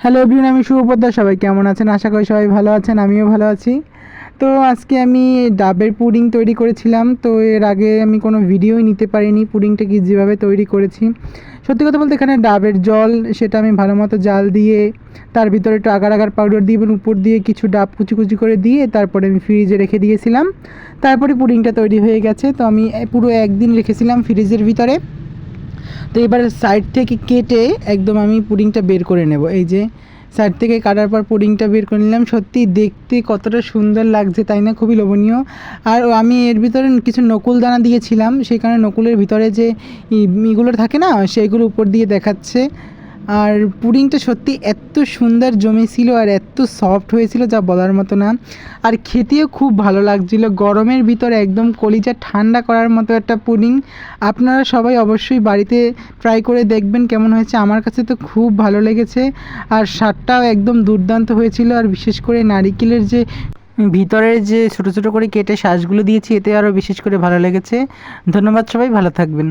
Hello everyone, আমি শুভ পোদ্দার। সবাই কেমন আছেন? আশা করি সবাই ভালো আছেন, আমিও ভালো আছি। তো আজকে আমি ডাবের পুডিং তৈরি করেছিলাম। তো এর আগে আমি কোনো ভিডিওই নিতে পারিনি পুডিংটা কি যেভাবে তৈরি করেছি। সত্যি কথা বলতে এখানে ডাবের জল সেটা আমি ভালো মতো জাল দিয়ে তার ভিতরে একটু আগার আগার পাউডার দিয়ে এবং উপর দিয়ে কিছু ডাব কুচি কুচি করে দিয়ে তারপরে আমি ফ্রিজে রেখে দিয়েছিলাম। তারপরে পুডিংটা তৈরি হয়ে গেছে। তো আমি পুরো একদিন রেখেছিলাম ফ্রিজের ভিতরে। তো এবার সাইড থেকে কেটে একদম আমি পুডিংটা বের করে নেব। এই যে সাইড থেকে কাটার পর পুডিংটা বের করে নিলাম। সত্যি দেখতে কতটা সুন্দর লাগছে, তাই না? খুবই লোভনীয়। আর আমি এর ভিতরে কিছু নকুল দানা দিয়েছিলাম, সেই কারণে নকুলের ভিতরে যে ইগুলো থাকে না, সেইগুলো উপর দিয়ে দেখাচ্ছে। আর পুডিংটা সত্যি এত সুন্দর জমেছিল আর এত সফট হয়েছিল যা বলার মতো না। আর খেতেও খুব ভালো লাগছিল। গরমের ভিতরে একদম কলিজা ঠান্ডা করার মতো একটা পুডিং। আপনারা সবাই অবশ্যই বাড়িতে ট্রাই করে দেখবেন কেমন হয়েছে। আমার কাছে তো খুব ভালো লেগেছে। আর স্বাদটাও একদম দুর্দান্ত হয়েছিল। আর বিশেষ করে নারিকেলের যে ভিতরের যে ছোটো ছোটো করে কেটে শ্বাসগুলো দিয়েছি, এতে আরও বিশেষ করে ভালো লেগেছে। ধন্যবাদ, সবাই ভালো থাকবেন।